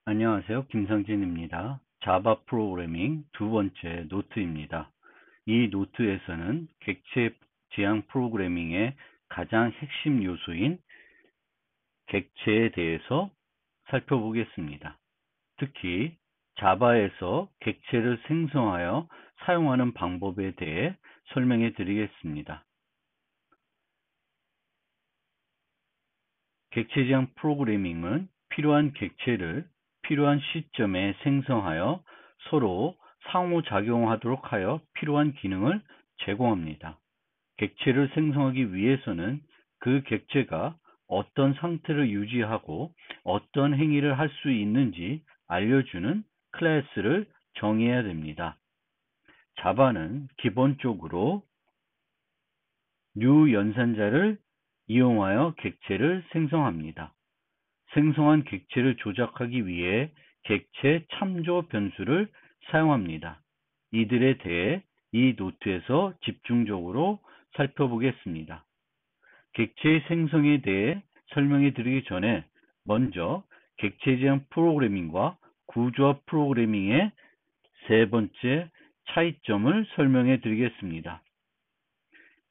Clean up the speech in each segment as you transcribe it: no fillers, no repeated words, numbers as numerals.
안녕하세요. 김상진입니다. 자바 프로그래밍 두 번째 노트입니다. 이 노트에서는 객체 지향 프로그래밍의 가장 핵심 요소인 객체에 대해서 살펴보겠습니다. 특히 자바에서 객체를 생성하여 사용하는 방법에 대해 설명해 드리겠습니다. 객체 지향 프로그래밍은 필요한 객체를 필요한 시점에 생성하여 서로 상호작용하도록 하여 필요한 기능을 제공합니다. 객체를 생성하기 위해서는 그 객체가 어떤 상태를 유지하고 어떤 행위를 할 수 있는지 알려주는 클래스를 정해야 됩니다. 자바는 기본적으로 new 연산자를 이용하여 객체를 생성합니다. 생성한 객체를 조작하기 위해 객체 참조 변수를 사용합니다. 이들에 대해 이 노트에서 집중적으로 살펴보겠습니다. 객체의 생성에 대해 설명해 드리기 전에 먼저 객체 지향 프로그래밍과 구조화 프로그래밍의 세 번째 차이점을 설명해 드리겠습니다.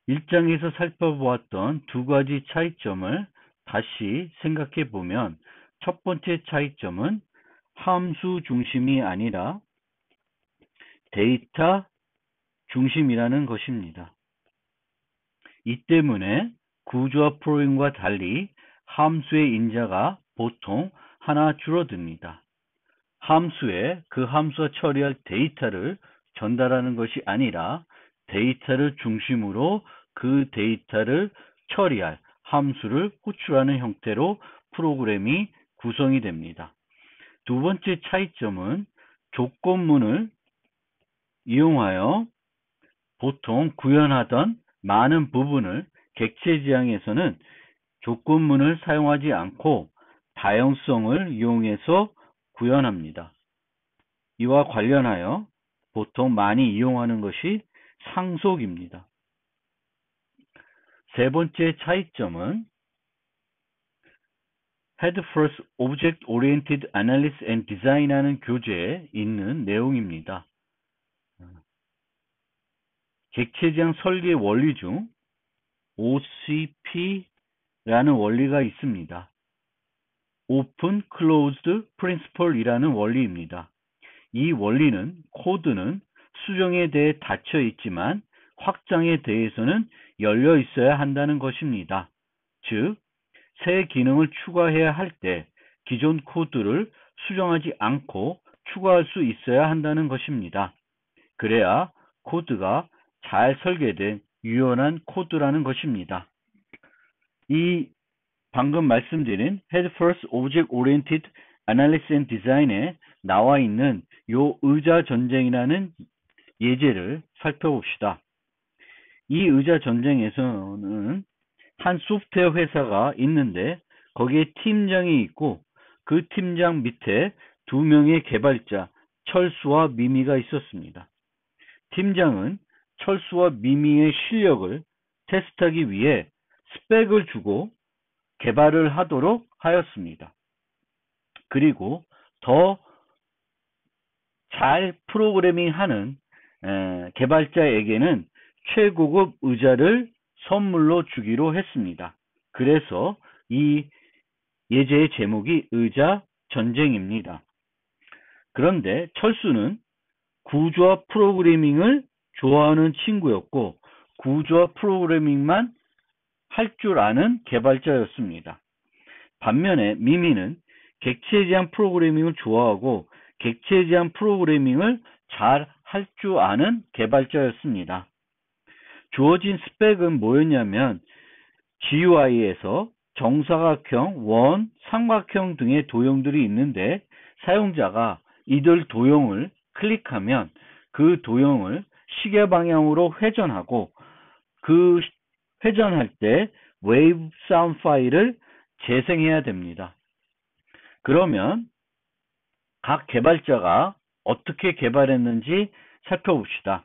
1장에서 살펴보았던 두 가지 차이점을 다시 생각해 보면 첫 번째 차이점은 함수 중심이 아니라 데이터 중심이라는 것입니다. 이 때문에 구조화 프로그램과 달리 함수의 인자가 보통 하나 줄어듭니다. 함수에 그 함수가 처리할 데이터를 전달하는 것이 아니라 데이터를 중심으로 그 데이터를 처리할 함수를 호출하는 형태로 프로그램이 구성이 됩니다. 두 번째 차이점은 조건문을 이용하여 보통 구현하던 많은 부분을 객체 지향에서는 조건문을 사용하지 않고 다형성을 이용해서 구현합니다. 이와 관련하여 보통 많이 이용하는 것이 상속입니다. 세 번째 차이점은 Head First Object Oriented Analysis and Design하는 교재에 있는 내용입니다. 객체 지향 설계 원리 중 OCP라는 원리가 있습니다. Open Closed Principle이라는 원리입니다. 이 원리는 코드는 수정에 대해 닫혀 있지만 확장에 대해서는 열려 있어야 한다는 것입니다. 즉, 새 기능을 추가해야 할 때 기존 코드를 수정하지 않고 추가할 수 있어야 한다는 것입니다. 그래야 코드가 잘 설계된 유연한 코드라는 것입니다. 이 방금 말씀드린 Head First Object Oriented Analysis and Design에 나와 있는 요 의자 전쟁이라는 예제를 살펴봅시다. 이 의자 전쟁에서는 한 소프트웨어 회사가 있는데 거기에 팀장이 있고 그 팀장 밑에 두 명의 개발자 철수와 미미가 있었습니다. 팀장은 철수와 미미의 실력을 테스트하기 위해 스펙을 주고 개발을 하도록 하였습니다. 그리고 더 잘 프로그래밍하는 개발자에게는 최고급 의자를 선물로 주기로 했습니다. 그래서 이 예제의 제목이 의자 전쟁입니다. 그런데 철수는 구조화 프로그래밍을 좋아하는 친구였고 구조화 프로그래밍만 할 줄 아는 개발자였습니다. 반면에 미미는 객체 지향 프로그래밍을 좋아하고 객체 지향 프로그래밍을 잘 할 줄 아는 개발자였습니다. 주어진 스펙은 뭐였냐면 GUI에서 정사각형, 원, 삼각형 등의 도형들이 있는데 사용자가 이들 도형을 클릭하면 그 도형을 시계 방향으로 회전하고 그 회전할 때 웨이브 사운드 파일을 재생해야 됩니다. 그러면 각 개발자가 어떻게 개발했는지 살펴봅시다.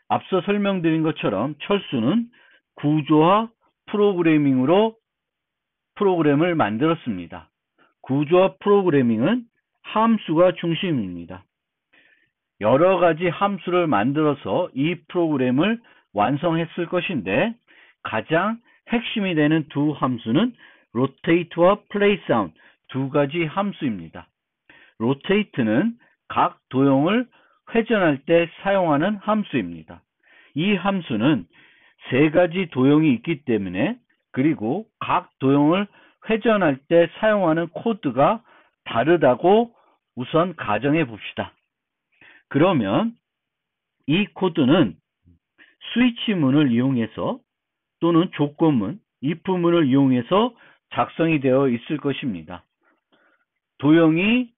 앞서 설명드린 것처럼 철수는 구조화 프로그래밍으로 프로그램을 만들었습니다. 구조화 프로그래밍은 함수가 중심입니다. 여러 가지 함수를 만들어서 이 프로그램을 완성했을 것인데 가장 핵심이 되는 두 함수는 rotate와 playSound 두 가지 함수입니다. rotate는 각 도형을 회전할 때 사용하는 함수입니다. 이 함수는 세 가지 도형이 있기 때문에 그리고 각 도형을 회전할 때 사용하는 코드가 다르다고 우선 가정해 봅시다. 그러면 이 코드는 스위치문을 이용해서 또는 조건문, if문을 이용해서 작성이 되어 있을 것입니다. 도형이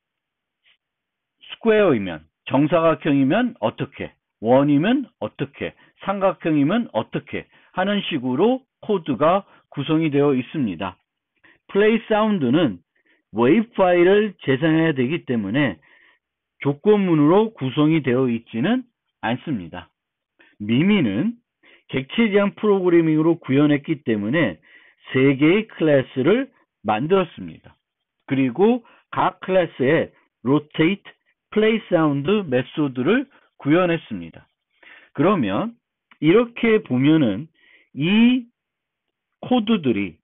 스퀘어이면, 정사각형이면 어떻게, 원이면 어떻게, 삼각형이면 어떻게 하는 식으로 코드가 구성이 되어 있습니다. playSound는 웨이브 파일을 재생해야 되기 때문에 조건문으로 구성이 되어 있지는 않습니다. 미미는 객체 지향 프로그래밍으로 구현했기 때문에 세 개의 클래스를 만들었습니다. 그리고 각 클래스에 rotate, playSound 메소드를 구현했습니다. 그러면 이렇게 보면은 이 코드들이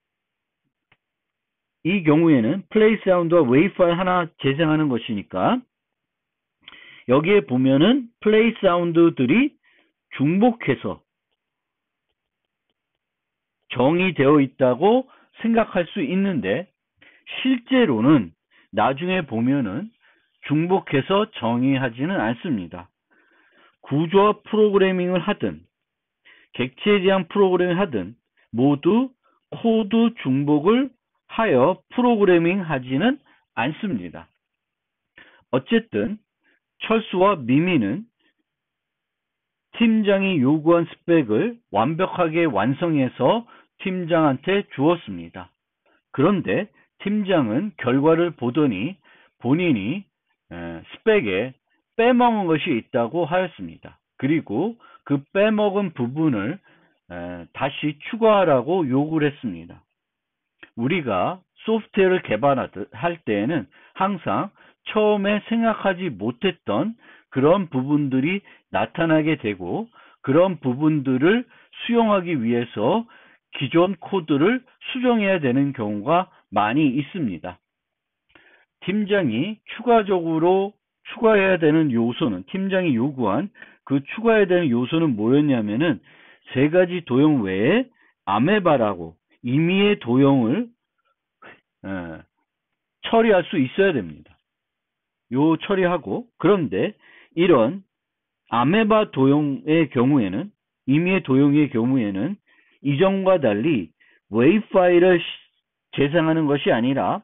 이 경우에는 playSound와 웨이브 파일 하나 재생하는 것이니까 여기에 보면은 playSound들이 중복해서 정의되어 있다고 생각할 수 있는데 실제로는 나중에 보면은 중복해서 정의하지는 않습니다. 구조화 프로그래밍을 하든 객체 지향 프로그래밍을 하든 모두 코드 중복을 하여 프로그래밍 하지는 않습니다. 어쨌든 철수와 미미는 팀장이 요구한 스펙을 완벽하게 완성해서 팀장한테 주었습니다. 그런데 팀장은 결과를 보더니 본인이 스펙에 빼먹은 것이 있다고 하였습니다. 그리고 그 빼먹은 부분을 다시 추가하라고 요구를 했습니다. 우리가 소프트웨어를 개발할 때에는 항상 처음에 생각하지 못했던 그런 부분들이 나타나게 되고 그런 부분들을 수용하기 위해서 기존 코드를 수정해야 되는 경우가 많이 있습니다. 팀장이 추가적으로 추가해야 되는 요소는 팀장이 요구한 그 추가해야 되는 요소는 뭐였냐면은 세 가지 도형 외에 아메바라고 임의의 도형을 처리할 수 있어야 됩니다. 요 처리하고 그런데 이런 아메바 도형의 경우에는 임의의 도형의 경우에는 이전과 달리 웨이브 파일을 재생하는 것이 아니라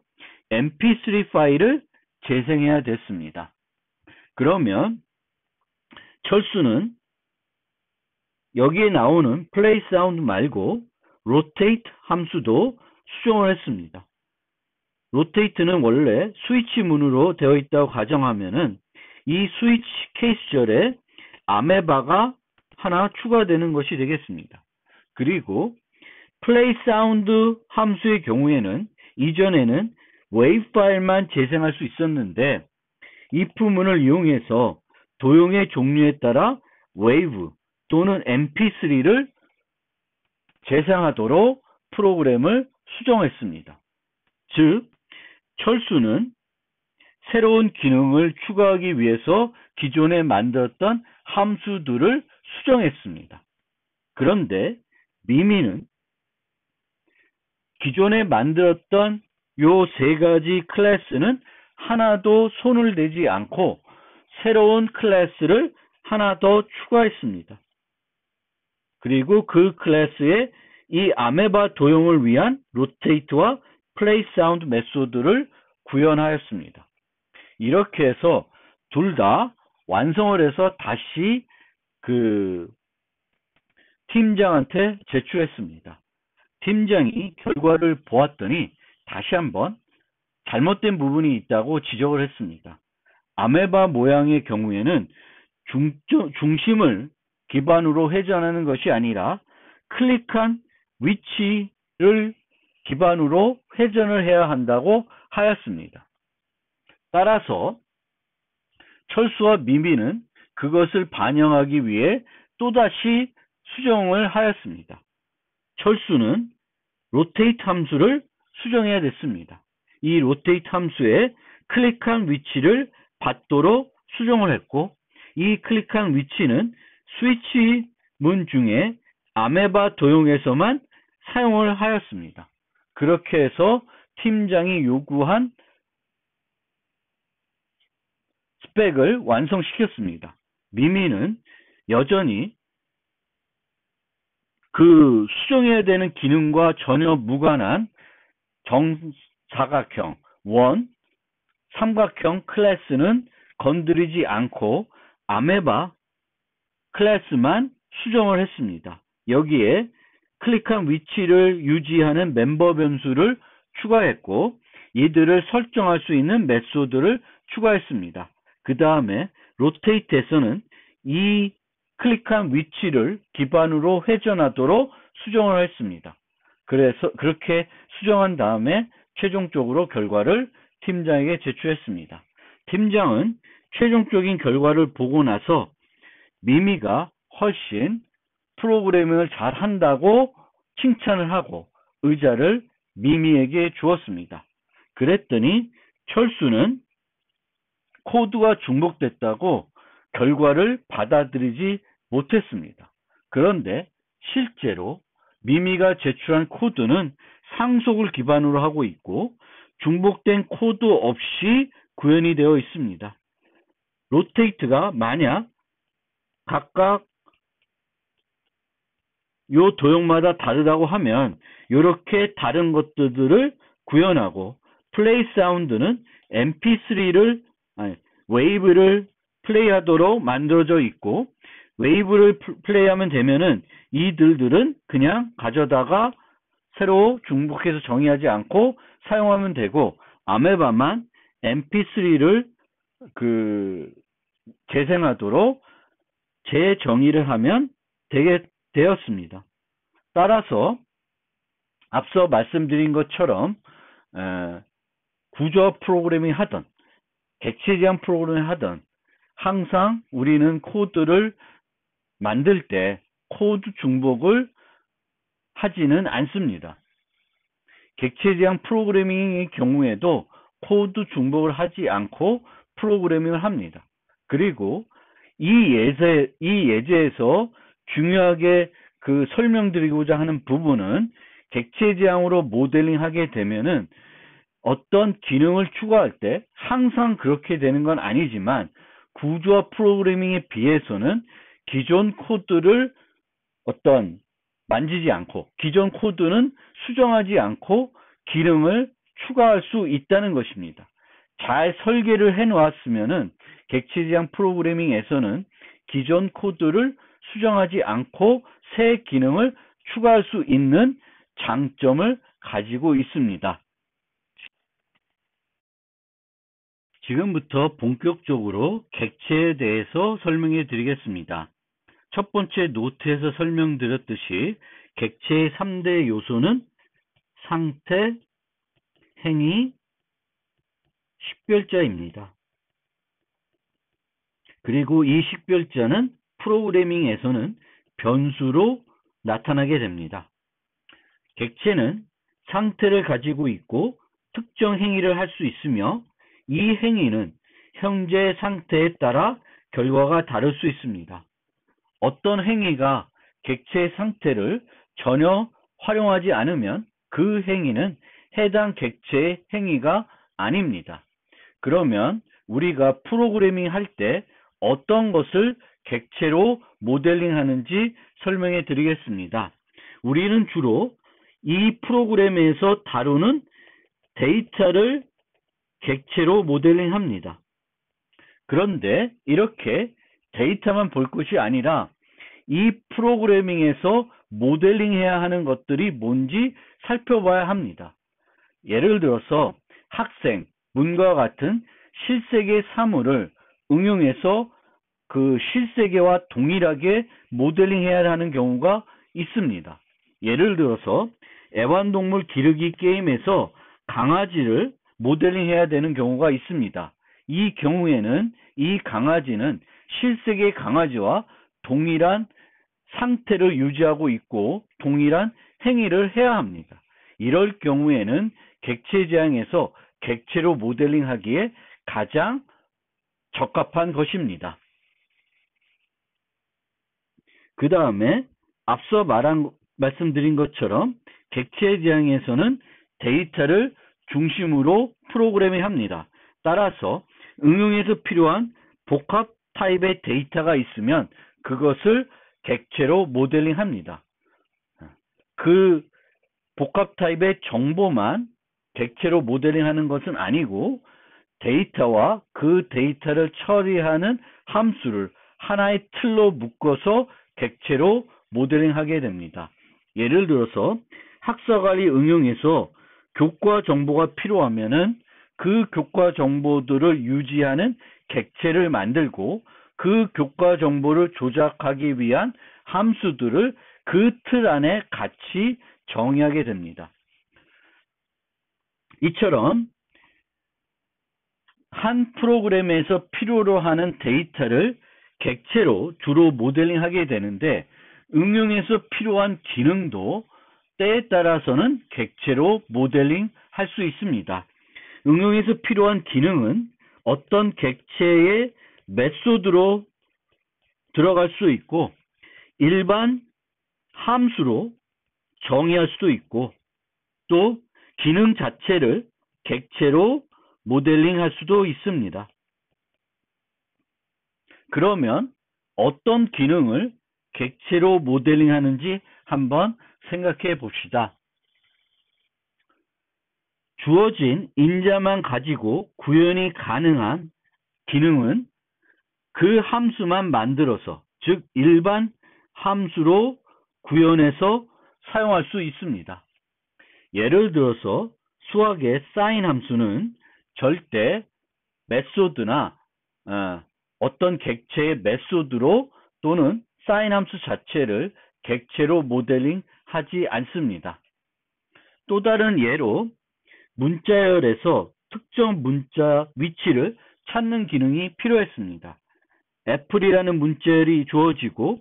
mp3 파일을 재생해야 됐습니다. 그러면 철수는 여기에 나오는 playSound 말고 rotate 함수도 수정을 했습니다. rotate는 원래 스위치 문으로 되어 있다고 가정하면은 이 스위치 케이스절에 아메바가 하나 추가되는 것이 되겠습니다. 그리고 playSound 함수의 경우에는 이전에는 웨이브 파일만 재생할 수 있었는데 if문을 이용해서 도형의 종류에 따라 웨이브 또는 mp3를 재생하도록 프로그램을 수정했습니다. 즉 철수는 새로운 기능을 추가하기 위해서 기존에 만들었던 함수들을 수정했습니다. 그런데 미미는 기존에 만들었던 요 세 가지 클래스는 하나도 손을 대지 않고 새로운 클래스를 하나 더 추가했습니다. 그리고 그 클래스에 이 아메바 도형을 위한 rotate와 playSound 메소드를 구현하였습니다. 이렇게 해서 둘 다 완성을 해서 다시 그 팀장한테 제출했습니다. 팀장이 결과를 보았더니 다시 한번 잘못된 부분이 있다고 지적을 했습니다. 아메바 모양의 경우에는 중심을 기반으로 회전하는 것이 아니라 클릭한 위치를 기반으로 회전을 해야 한다고 하였습니다. 따라서 철수와 미미는 그것을 반영하기 위해 또다시 수정을 하였습니다. 철수는 rotate 함수를 수정해야 됐습니다. 이 rotate 함수에 클릭한 위치를 받도록 수정을 했고, 이 클릭한 위치는 스위치 문 중에 아메바 도형에서만 사용을 하였습니다. 그렇게 해서 팀장이 요구한 스펙을 완성시켰습니다. 미미는 여전히 그 수정해야 되는 기능과 전혀 무관한 정사각형, 원, 삼각형 클래스는 건드리지 않고 아메바 클래스만 수정을 했습니다. 여기에 클릭한 위치를 유지하는 멤버 변수를 추가했고, 이들을 설정할 수 있는 메소드를 추가했습니다. 그 다음에 rotate에서는 이 클릭한 위치를 기반으로 회전하도록 수정을 했습니다. 그래서 그렇게 수정한 다음에 최종적으로 결과를 팀장에게 제출했습니다. 팀장은 최종적인 결과를 보고 나서 미미가 훨씬 프로그래밍을 잘 한다고 칭찬을 하고 의자를 미미에게 주었습니다. 그랬더니 철수는 코드가 중복됐다고 결과를 받아들이지 못했습니다. 그런데 실제로 미미가 제출한 코드는 상속을 기반으로 하고 있고 중복된 코드 없이 구현이 되어 있습니다. rotate가 만약 각각 요 도형마다 다르다고 하면 이렇게 다른 것들을 구현하고, 플레이 사운드는 mp3를 웨이브를 플레이하도록 만들어져 있고, 웨이브를 플레이하면 되면은 이들은 그냥 가져다가 새로 중복해서 정의하지 않고 사용하면 되고, 아메바만 mp3를 재생하도록 재정의를 하면 되었습니다. 따라서 앞서 말씀드린 것처럼 구조 프로그래밍 하던 객체 지향 프로그래밍 하던 항상 우리는 코드를 만들 때 코드 중복을 하지는 않습니다. 객체 지향 프로그래밍의 경우에도 코드 중복을 하지 않고 프로그래밍을 합니다. 그리고 이 예제에서 중요하게 설명드리고자 하는 부분은 객체 지향으로 모델링 하게 되면은 어떤 기능을 추가할 때 항상 그렇게 되는 건 아니지만 구조화 프로그래밍에 비해서는 기존 코드를 만지지 않고 기존 코드는 수정하지 않고 기능을 추가할 수 있다는 것입니다. 잘 설계를 해 놓았으면은 객체 지향 프로그래밍에서는 기존 코드를 수정하지 않고 새 기능을 추가할 수 있는 장점을 가지고 있습니다. 지금부터 본격적으로 객체에 대해서 설명해 드리겠습니다. 첫 번째 노트에서 설명드렸듯이 객체의 3대 요소는 상태, 행위, 식별자입니다. 그리고 이 식별자는 프로그래밍에서는 변수로 나타나게 됩니다. 객체는 상태를 가지고 있고 특정 행위를 할 수 있으며 이 행위는 현재 상태에 따라 결과가 다를 수 있습니다. 어떤 행위가 객체의 상태를 전혀 활용하지 않으면 그 행위는 해당 객체의 행위가 아닙니다. 그러면 우리가 프로그래밍 할 때 어떤 것을 객체로 모델링 하는지 설명해 드리겠습니다. 우리는 주로 이 프로그램에서 다루는 데이터를 객체로 모델링 합니다. 그런데 이렇게 데이터만 볼 것이 아니라 이 프로그래밍에서 모델링 해야 하는 것들이 뭔지 살펴봐야 합니다. 예를 들어서 학생, 문과 같은 실세계 사물을 응용해서 그 실세계와 동일하게 모델링 해야 하는 경우가 있습니다. 예를 들어서 애완동물 기르기 게임에서 강아지를 모델링 해야 되는 경우가 있습니다. 이 경우에는 이 강아지는 실생의 강아지와 동일한 상태를 유지하고 있고 동일한 행위를 해야 합니다. 이럴 경우에는 객체지향에서 객체로 모델링하기에 가장 적합한 것입니다. 그 다음에 앞서 말씀드린 것처럼 객체지향에서는 데이터를 중심으로 프로그래밍합니다. 따라서 응용에서 필요한 복합 타입의 데이터가 있으면 그것을 객체로 모델링합니다. 그 복합 타입의 정보만 객체로 모델링하는 것은 아니고 데이터와 그 데이터를 처리하는 함수를 하나의 틀로 묶어서 객체로 모델링하게 됩니다. 예를 들어서 학사관리 응용에서 교과 정보가 필요하면은 그 교과 정보들을 유지하는 객체를 만들고 그 교과 정보를 조작하기 위한 함수들을 그 틀 안에 같이 정의하게 됩니다. 이처럼 한 프로그램에서 필요로 하는 데이터를 객체로 주로 모델링하게 되는데 응용에서 필요한 기능도 때에 따라서는 객체로 모델링할 수 있습니다. 응용에서 필요한 기능은 어떤 객체의 메소드로 들어갈 수 있고 일반 함수로 정의할 수도 있고 또 기능 자체를 객체로 모델링할 수도 있습니다. 그러면 어떤 기능을 객체로 모델링하는지 한번 생각해 봅시다. 주어진 인자만 가지고 구현이 가능한 기능은 그 함수만 만들어서 즉 일반 함수로 구현해서 사용할 수 있습니다. 예를 들어서 수학의 사인 함수는 절대 메소드나 어떤 객체의 메소드로 또는 사인 함수 자체를 객체로 모델링하지 않습니다. 또 다른 예로 문자열에서 특정 문자 위치를 찾는 기능이 필요했습니다. 애플이라는 문자열이 주어지고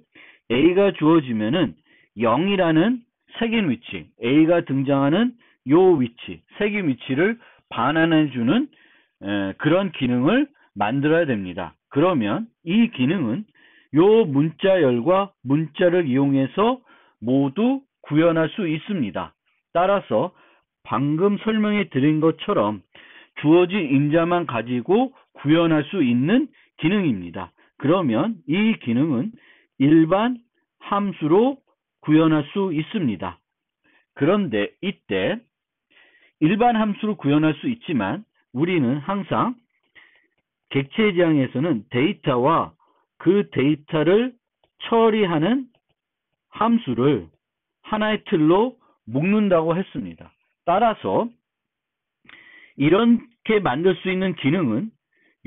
A가 주어지면은 0이라는 색인 위치, A가 등장하는 요 위치, 색인 위치를 반환해주는 그런 기능을 만들어야 됩니다. 그러면 이 기능은 요 문자열과 문자를 이용해서 모두 구현할 수 있습니다. 따라서 방금 설명해 드린 것처럼 주어진 인자만 가지고 구현할 수 있는 기능입니다. 그러면 이 기능은 일반 함수로 구현할 수 있습니다. 그런데 이때 일반 함수로 구현할 수 있지만 우리는 항상 객체지향에서는 데이터와 그 데이터를 처리하는 함수를 하나의 틀로 묶는다고 했습니다. 따라서 이렇게 만들 수 있는 기능은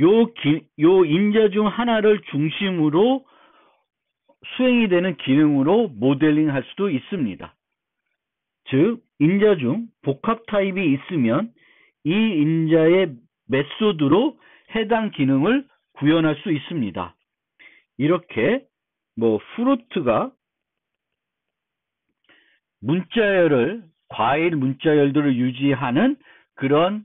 요 인자 중 하나를 중심으로 수행이 되는 기능으로 모델링할 수도 있습니다. 즉 인자 중 복합 타입이 있으면 이 인자의 메소드로 해당 기능을 구현할 수 있습니다. 이렇게 프루트가 문자열을 과일 문자열들을 유지하는 그런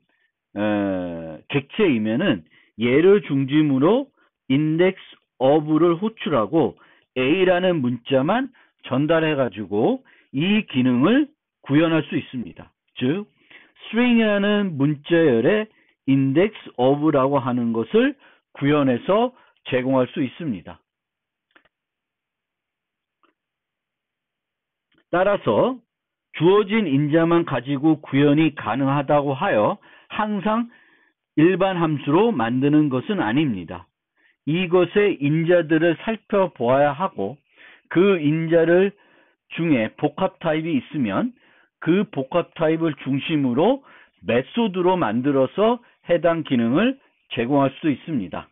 객체이면은 얘를 중심으로 인덱스 of를 호출하고 A라는 문자만 전달해 가지고 이 기능을 구현할 수 있습니다. 즉 string이라는 문자열의 index of라고 하는 것을 구현해서 제공할 수 있습니다. 따라서 주어진 인자만 가지고 구현이 가능하다고 하여 항상 일반 함수로 만드는 것은 아닙니다. 이것의 인자들을 살펴보아야 하고 그 인자를 중에 복합 타입이 있으면 그 복합 타입을 중심으로 메소드로 만들어서 해당 기능을 제공할 수도 있습니다.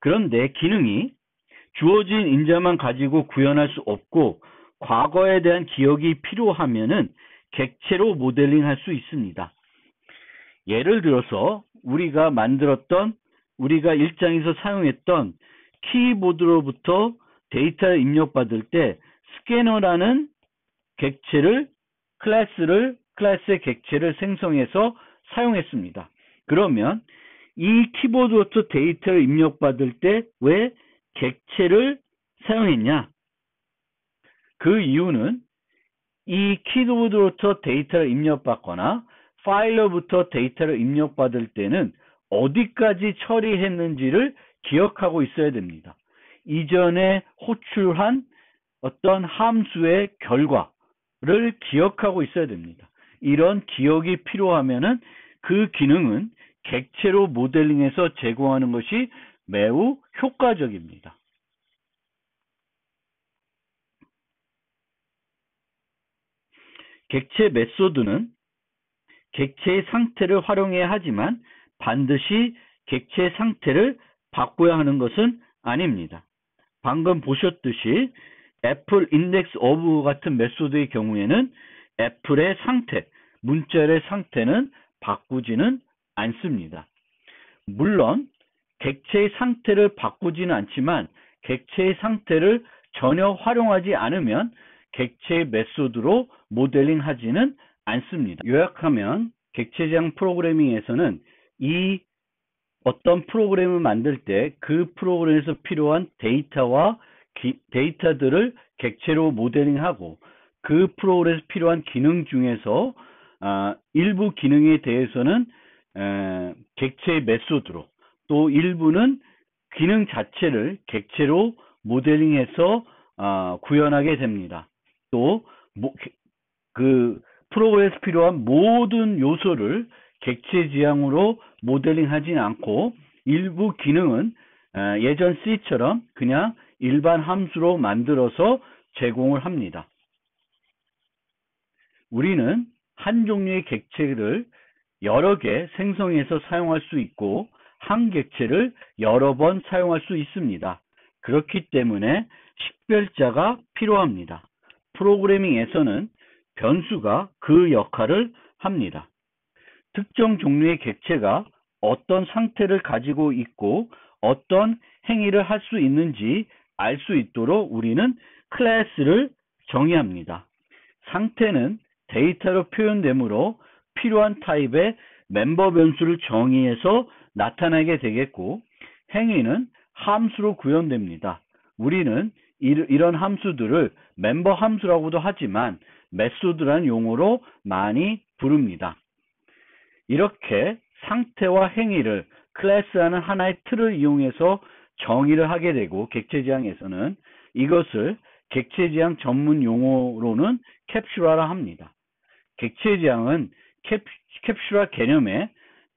그런데 기능이 주어진 인자만 가지고 구현할 수 없고 과거에 대한 기억이 필요하면은 객체로 모델링할 수 있습니다. 예를 들어서 우리가 만들었던 우리가 1장에서 사용했던 키보드로부터 데이터를 입력받을 때 스캐너라는 객체를 클래스의 객체를 생성해서 사용했습니다. 그러면 이 키보드로부터 데이터를 입력받을 때 왜 객체를 사용했냐? 그 이유는 이 키보드로부터 데이터를 입력받거나 파일러부터 데이터를 입력받을 때는 어디까지 처리했는지를 기억하고 있어야 됩니다. 이전에 호출한 어떤 함수의 결과를 기억하고 있어야 됩니다. 이런 기억이 필요하면은 그 기능은 객체로 모델링해서 제공하는 것이 매우 효과적입니다. 객체 메소드는 객체의 상태를 활용해야 하지만 반드시 객체의 상태를 바꿔야 하는 것은 아닙니다. 방금 보셨듯이 애플 인덱스 오브 같은 메소드의 경우에는 애플의 상태, 문자열의 상태는 바꾸지는 않습니다. 물론 객체의 상태를 바꾸지는 않지만 객체의 상태를 전혀 활용하지 않으면 객체의 메소드로 모델링하지는 않습니다. 요약하면 객체 지향 프로그래밍에서는 이 어떤 프로그램을 만들 때 그 프로그램에서 필요한 데이터들을 객체로 모델링하고 그 프로그램에서 필요한 기능 중에서 일부 기능에 대해서는 객체의 메소드로, 또 일부는 기능 자체를 객체로 모델링해서 구현하게 됩니다. 또 그 프로그램에서 필요한 모든 요소를 객체 지향으로 모델링하지는 않고 일부 기능은 예전 C처럼 그냥 일반 함수로 만들어서 제공을 합니다. 우리는 한 종류의 객체를 여러 개 생성해서 사용할 수 있고 한 객체를 여러 번 사용할 수 있습니다. 그렇기 때문에 식별자가 필요합니다. 프로그래밍에서는 변수가 그 역할을 합니다. 특정 종류의 객체가 어떤 상태를 가지고 있고 어떤 행위를 할 수 있는지 알 수 있도록 우리는 클래스를 정의합니다. 상태는 데이터로 표현되므로 필요한 타입의 멤버 변수를 정의해서 나타나게 되겠고, 행위는 함수로 구현됩니다. 우리는 이런 함수들을 멤버 함수라고도 하지만 메소드라는 용어로 많이 부릅니다. 이렇게 상태와 행위를 클래스라는 하나의 틀을 이용해서 정의를 하게 되고, 객체 지향에서는 이것을 객체 지향 전문 용어로는 캡슐화라 합니다. 객체 지향은 캡슐화 개념에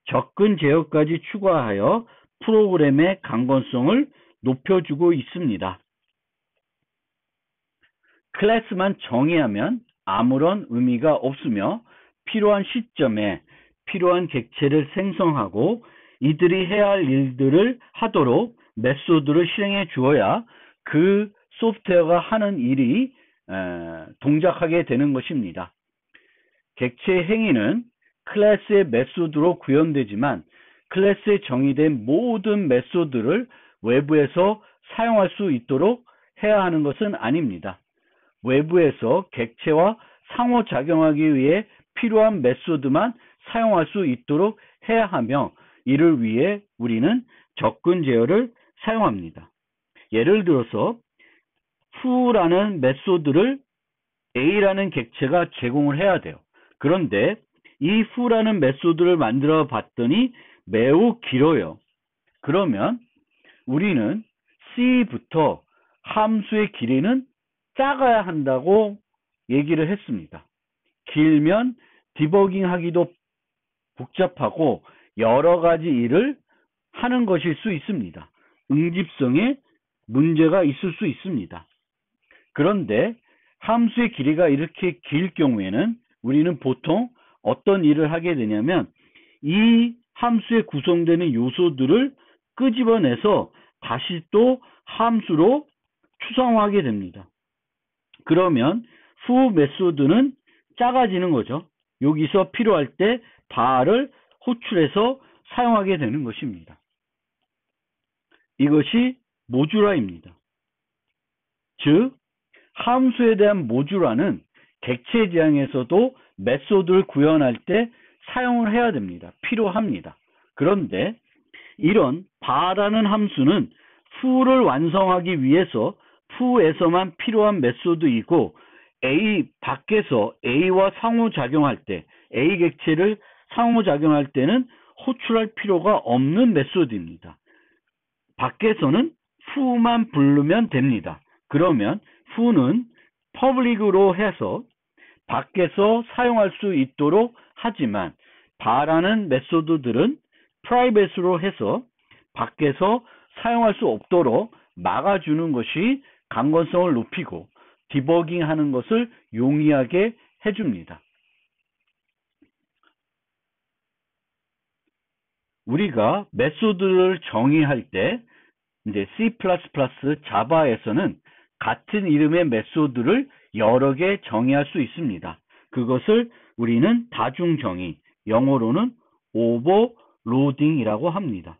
접근 제어까지 추가하여 프로그램의 강건성을 높여주고 있습니다. 클래스만 정의하면 아무런 의미가 없으며 필요한 시점에 필요한 객체를 생성하고 이들이 해야 할 일들을 하도록 메소드를 실행해 주어야 그 소프트웨어가 하는 일이 동작하게 되는 것입니다. 객체의 행위는 클래스의 메소드로 구현되지만 클래스에 정의된 모든 메소드를 외부에서 사용할 수 있도록 해야 하는 것은 아닙니다. 외부에서 객체와 상호작용하기 위해 필요한 메소드만 사용할 수 있도록 해야 하며, 이를 위해 우리는 접근 제어를 사용합니다. 예를 들어서 who라는 메소드를 A라는 객체가 제공을 해야 돼요. 그런데 이 who라는 메소드를 만들어 봤더니 매우 길어요. 그러면 우리는 C부터 함수의 길이는 작아야 한다고 얘기를 했습니다. 길면 디버깅 하기도 복잡하고 여러 가지 일을 하는 것일 수 있습니다. 응집성에 문제가 있을 수 있습니다. 그런데 함수의 길이가 이렇게 길 경우에는 우리는 보통 어떤 일을 하게 되냐면 이 함수에 구성되는 요소들을 끄집어내서 다시 또 함수로 추상화하게 됩니다. 그러면 후 메소드는 작아지는 거죠. 여기서 필요할 때 바를 호출해서 사용하게 되는 것입니다. 이것이 모듈화입니다. 즉, 함수에 대한 모듈화는 객체 지향에서도 메소드를 구현할 때 사용을 해야 됩니다. 필요합니다. 그런데 이런 바라는 함수는 f를 완성하기 위해서 f에서만 필요한 메소드이고 밖에서 A와 상호작용할 때, A 객체를 상호작용할 때는 호출할 필요가 없는 메소드입니다. 밖에서는 f만 부르면 됩니다. 그러면 f는 퍼블릭으로 해서 밖에서 사용할 수 있도록 하지만 바라는 메소드들은 프라이빗으로 해서 밖에서 사용할 수 없도록 막아주는 것이 강건성을 높이고 디버깅하는 것을 용이하게 해줍니다. 우리가 메소드를 정의할 때 이제 C++, 자바에서는 같은 이름의 메소드를 여러 개 정의할 수 있습니다. 그것을 우리는 다중정의, 영어로는 오버로딩이라고 합니다.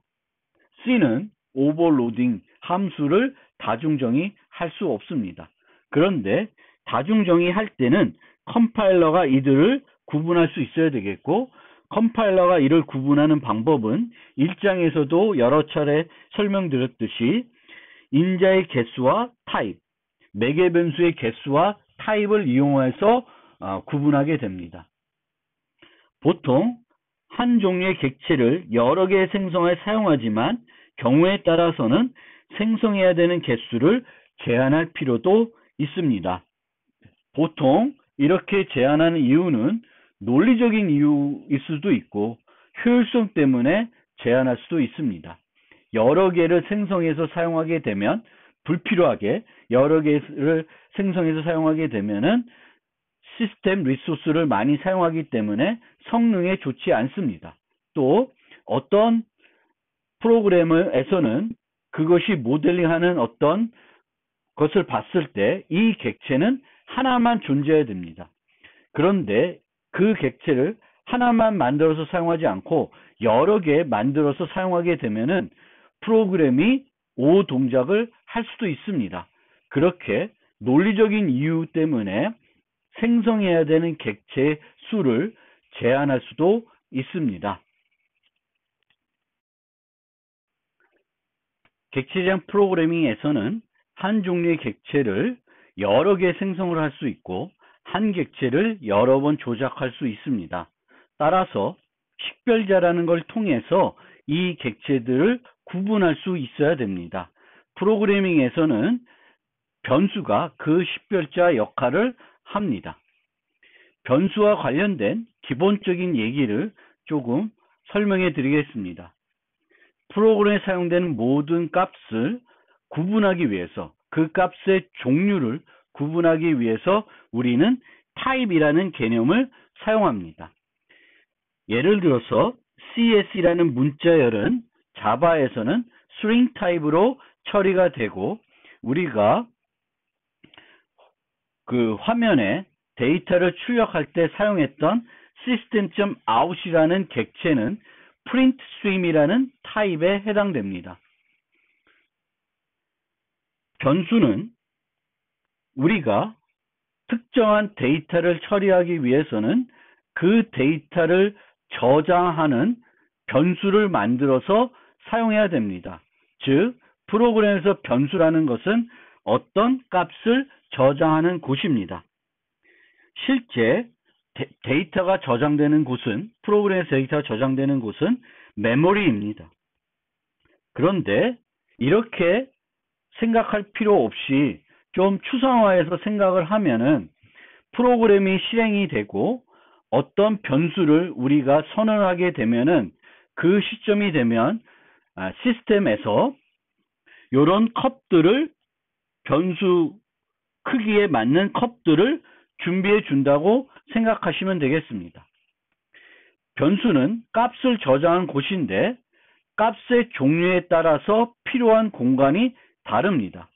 C는 오버로딩 함수를 다중정의할 수 없습니다. 그런데 다중정의할 때는 컴파일러가 이들을 구분할 수 있어야 되겠고, 컴파일러가 이를 구분하는 방법은 1장에서도 여러 차례 설명드렸듯이 인자의 개수와 타입, 매개 변수의 개수와 타입을 이용해서 구분하게 됩니다. 보통 한 종류의 객체를 여러 개의 생성에 사용하지만 경우에 따라서는 생성해야 되는 개수를 제한할 필요도 있습니다. 보통 이렇게 제한하는 이유는 논리적인 이유일 수도 있고 효율성 때문에 제한할 수도 있습니다. 여러 개를 생성해서 사용하게 되면 불필요하게 여러 개를 생성해서 사용하게 되면은 시스템 리소스를 많이 사용하기 때문에 성능에 좋지 않습니다. 또 어떤 프로그램에서는 그것이 모델링하는 어떤 것을 봤을 때 이 객체는 하나만 존재해야 됩니다. 그런데 그 객체를 하나만 만들어서 사용하지 않고 여러 개 만들어서 사용하게 되면은 프로그램이 오동작을 할 수도 있습니다. 그렇게 논리적인 이유 때문에 생성해야 되는 객체의 수를 제한할 수도 있습니다. 객체지향 프로그래밍에서는 한 종류의 객체를 여러 개 생성을 할 수 있고 한 객체를 여러 번 조작할 수 있습니다. 따라서 식별자라는 걸 통해서 이 객체들을 구분할 수 있어야 됩니다. 프로그래밍에서는 변수가 그 식별자 역할을 합니다. 변수와 관련된 기본적인 얘기를 조금 설명해 드리겠습니다. 프로그램에 사용되는 모든 값을 구분하기 위해서 그 값의 종류를 구분하기 위해서 우리는 타입이라는 개념을 사용합니다. 예를 들어서 CS라는 문자열은 자바에서는 string 타입으로 처리가 되고 우리가 그 화면에 데이터를 출력할 때 사용했던 system.out이라는 객체는 print stream이라는 타입에 해당됩니다. 변수는 우리가 특정한 데이터를 처리하기 위해서는 그 데이터를 저장하는 변수를 만들어서 사용해야 됩니다. 즉, 프로그램에서 변수라는 것은 어떤 값을 저장하는 곳입니다. 실제 데이터가 저장되는 곳은, 프로그램에서 데이터가 저장되는 곳은 메모리입니다. 그런데 이렇게 생각할 필요 없이 좀 추상화해서 생각을 하면은 프로그램이 실행이 되고 어떤 변수를 우리가 선언하게 되면은 그 시점이 되면 시스템에서 이런 컵들을 변수 크기에 맞는 컵들을 준비해 준다고 생각하시면 되겠습니다. 변수는 값을 저장한 곳인데 값의 종류에 따라서 필요한 공간이 다릅니다.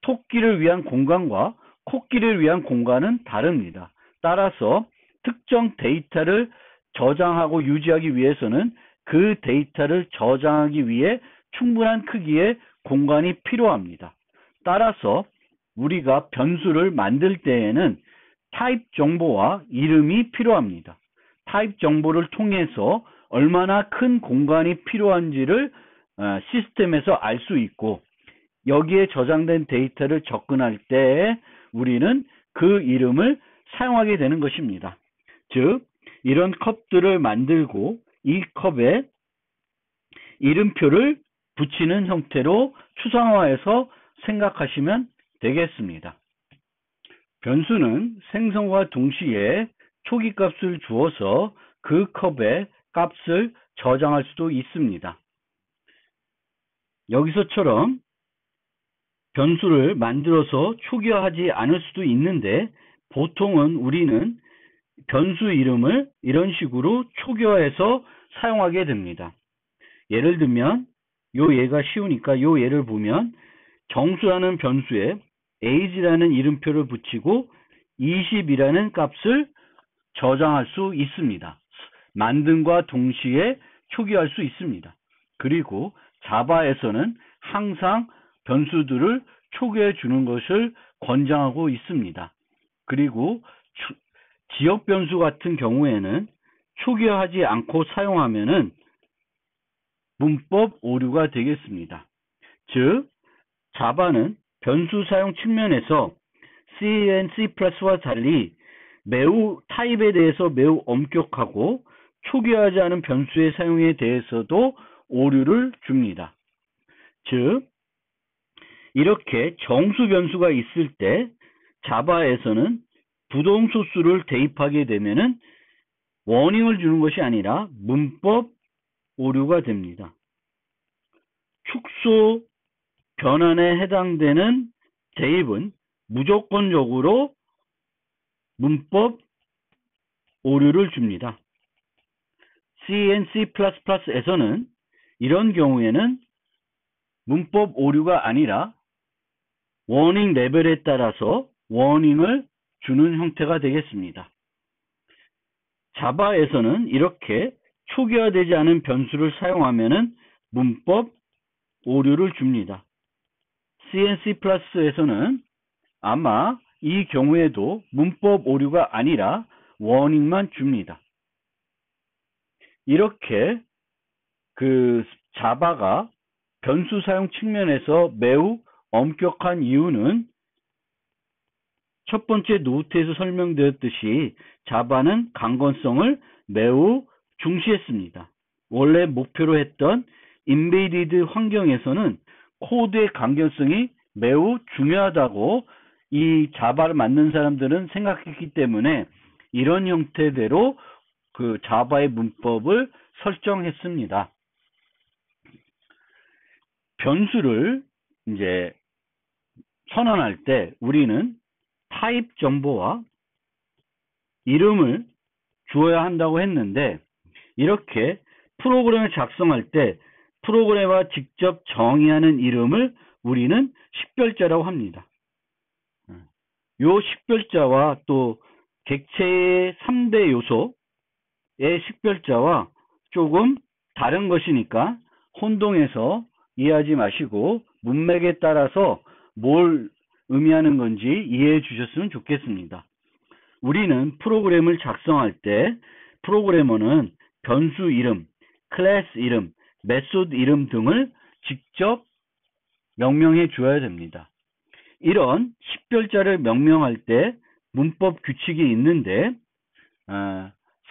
토끼를 위한 공간과 코끼리를 위한 공간은 다릅니다. 따라서 특정 데이터를 저장하고 유지하기 위해서는 그 데이터를 저장하기 위해 충분한 크기의 공간이 필요합니다. 따라서 우리가 변수를 만들 때에는 타입 정보와 이름이 필요합니다. 타입 정보를 통해서 얼마나 큰 공간이 필요한지를 시스템에서 알 수 있고, 여기에 저장된 데이터를 접근할 때 우리는 그 이름을 사용하게 되는 것입니다. 즉, 이런 컵들을 만들고 이 컵에 이름표를 붙이는 형태로 추상화해서 생각하시면 되겠습니다. 변수는 생성과 동시에 초기 값을 주어서 그 컵에 값을 저장할 수도 있습니다. 여기서처럼 변수를 만들어서 초기화하지 않을 수도 있는데, 보통은 우리는 변수 이름을 이런 식으로 초기화해서 사용하게 됩니다. 예를 들면 요 예가 쉬우니까 요 예를 보면, 정수라는 변수에 age라는 이름표를 붙이고 20이라는 값을 저장할 수 있습니다. 만듦과 동시에 초기화할 수 있습니다. 그리고 자바에서는 항상 변수들을 초기화해 주는 것을 권장하고 있습니다. 그리고 지역 변수 같은 경우에는 초기화하지 않고 사용하면은 문법 오류가 되겠습니다. 즉, 자바는 변수 사용 측면에서 C앤 C++와 달리 매우 타입에 대해서 매우 엄격하고, 초기화하지 않은 변수의 사용에 대해서도 오류를 줍니다. 즉, 이렇게 정수 변수가 있을 때 자바에서는 부동소수를 대입하게 되면은 워닝을 주는 것이 아니라 문법 오류가 됩니다. 축소 변환에 해당되는 대입은 무조건적으로 문법 오류를 줍니다. C앤 C++에서는 이런 경우에는 문법 오류가 아니라 워닝 레벨에 따라서 워닝을 주는 형태가 되겠습니다. 자바에서는 이렇게 초기화되지 않은 변수를 사용하면 문법 오류를 줍니다. C앤 C++에서는 아마 이 경우에도 문법 오류가 아니라 워닝만 줍니다. 이렇게 자바가 변수 사용 측면에서 매우 엄격한 이유는 첫 번째 노트에서 설명되었듯이 자바는 강건성을 매우 중시했습니다. 원래 목표로 했던 인베이디드 환경에서는 코드의 강건성이 매우 중요하다고 이 자바를 만든 사람들은 생각했기 때문에 이런 형태대로 그 자바의 문법을 설정했습니다. 변수를 이제 선언할 때 우리는 타입 정보와 이름을 주어야 한다고 했는데, 이렇게 프로그램을 작성할 때 프로그램과 직접 정의하는 이름을 우리는 식별자라고 합니다. 요 식별자와 또 객체의 3대 요소의 식별자와 조금 다른 것이니까 혼동해서 이해하지 마시고 문맥에 따라서 뭘 의미하는 건지 이해해 주셨으면 좋겠습니다. 우리는 프로그램을 작성할 때 프로그래머는 변수 이름, 클래스 이름, 메소드 이름 등을 직접 명명해 주어야 됩니다. 이런 식별자를 명명할 때 문법 규칙이 있는데,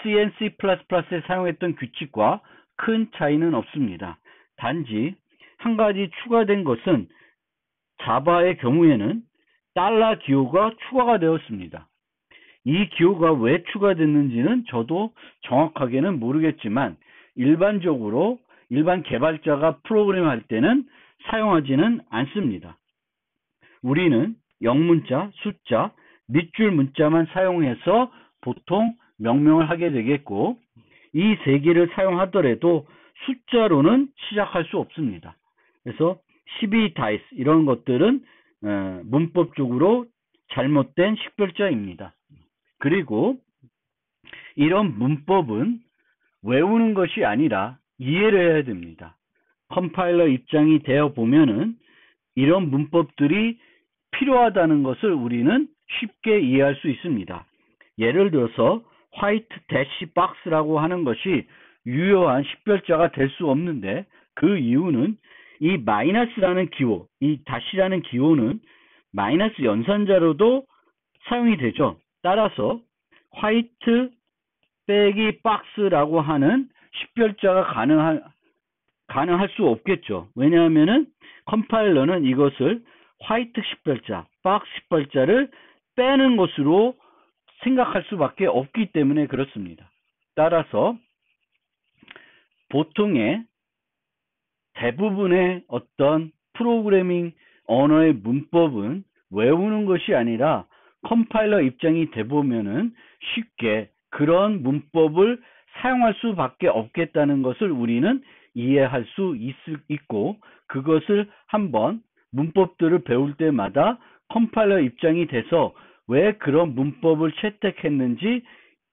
C앤 C++에 사용했던 규칙과 큰 차이는 없습니다. 단지 한 가지 추가된 것은 자바의 경우에는 달러 기호가 추가가 되었습니다. 이 기호가 왜 추가됐는지는 저도 정확하게는 모르겠지만, 일반적으로 일반 개발자가 프로그램 할 때는 사용하지는 않습니다. 우리는 영문자, 숫자, 밑줄 문자만 사용해서 보통 명명을 하게 되겠고, 이 세 개를 사용하더라도 숫자로는 시작할 수 없습니다. 그래서 12 다이스 이런 것들은 문법적으로 잘못된 식별자입니다. 그리고 이런 문법은 외우는 것이 아니라 이해를 해야 됩니다. 컴파일러 입장이 되어 보면은 이런 문법들이 필요하다는 것을 우리는 쉽게 이해할 수 있습니다. 예를 들어서 화이트 대시 박스라고 하는 것이 유효한 식별자가 될 수 없는데 그 이유는 이 마이너스라는 기호, 이 다시라는 기호는 마이너스 연산자로도 사용이 되죠. 따라서 화이트 빼기 박스라고 하는 식별자가 가능할 수 없겠죠. 왜냐하면은 컴파일러는 이것을 화이트 식별자, 박스 식별자를 빼는 것으로 생각할 수밖에 없기 때문에 그렇습니다. 따라서 보통의 대부분의 어떤 프로그래밍 언어의 문법은 외우는 것이 아니라 컴파일러 입장이 돼보면은 쉽게 그런 문법을 사용할 수밖에 없겠다는 것을 우리는 이해할 수 있고, 그것을 한번 문법들을 배울 때마다 컴파일러 입장이 돼서 왜 그런 문법을 채택했는지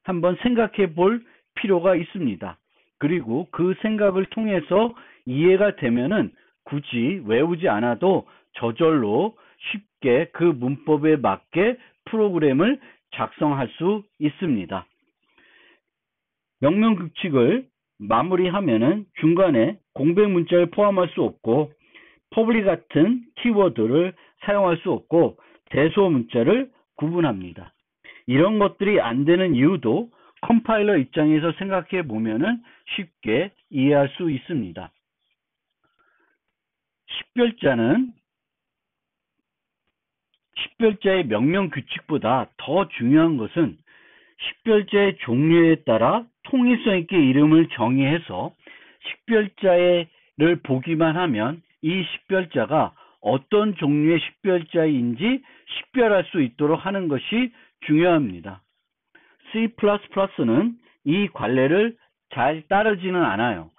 한번 생각해 볼 필요가 있습니다. 그리고 그 생각을 통해서 이해가 되면은 굳이 외우지 않아도 저절로 쉽게 그 문법에 맞게 프로그램을 작성할 수 있습니다. 명령 규칙을 마무리하면은 중간에 공백 문자를 포함할 수 없고 public 같은 키워드를 사용할 수 없고 대소 문자를 구분합니다. 이런 것들이 안 되는 이유도 컴파일러 입장에서 생각해 보면은 쉽게 이해할 수 있습니다. 식별자의 명령 규칙보다 더 중요한 것은 식별자의 종류에 따라 통일성 있게 이름을 정의해서 식별자를 보기만 하면 이 식별자가 어떤 종류의 식별자인지 식별할 수 있도록 하는 것이 중요합니다. C++는 이 관례를 잘 따르지는 않아요.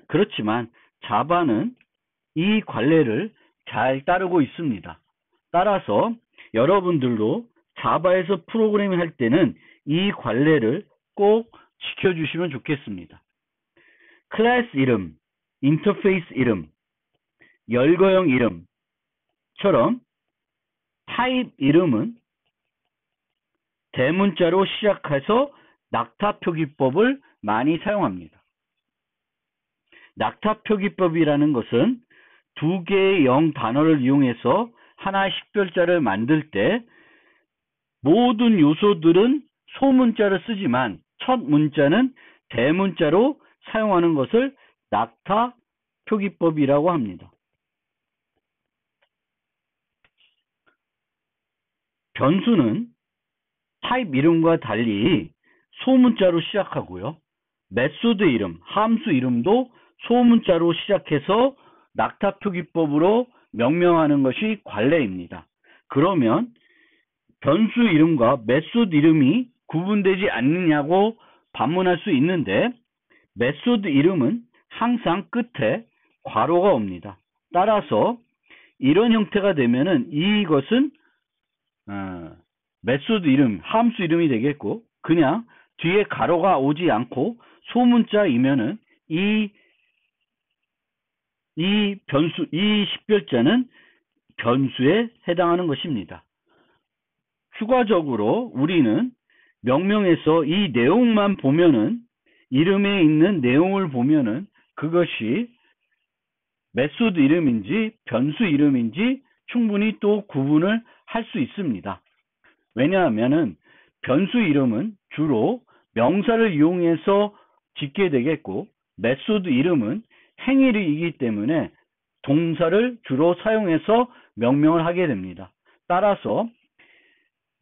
그렇지만 자바는 이 관례를 잘 따르고 있습니다. 따라서 여러분들도 자바에서 프로그래밍 할 때는 이 관례를 꼭 지켜주시면 좋겠습니다. 클래스 이름, 인터페이스 이름, 열거형 이름처럼 타입 이름은 대문자로 시작해서 낙타 표기법을 많이 사용합니다. 낙타 표기법이라는 것은 두 개의 영 단어를 이용해서 하나의 식별자를 만들 때 모든 요소들은 소문자를 쓰지만 첫 문자는 대문자로 사용하는 것을 낙타 표기법이라고 합니다. 변수는 타입 이름과 달리 소문자로 시작하고요. 메소드 이름, 함수 이름도 소문자로 시작해서 낙타 표기법으로 명명하는 것이 관례입니다. 그러면 변수 이름과 메소드 이름이 구분되지 않느냐고 반문할 수 있는데 메소드 이름은 항상 끝에 괄호가 옵니다. 따라서 이런 형태가 되면은 이것은 메소드 이름, 함수 이름이 되겠고 그냥 뒤에 가로가 오지 않고 소문자이면은 이 식별자는 변수에 해당하는 것입니다. 추가적으로 우리는 명령에서 이 내용만 보면은 이름에 있는 내용을 보면은 그것이 메소드 이름인지 변수 이름인지 충분히 또 구분을 할 수 있습니다. 왜냐하면은 변수 이름은 주로 명사를 이용해서 짓게 되겠고 메소드 이름은 행위이기 때문에 동사를 주로 사용해서 명명을 하게 됩니다. 따라서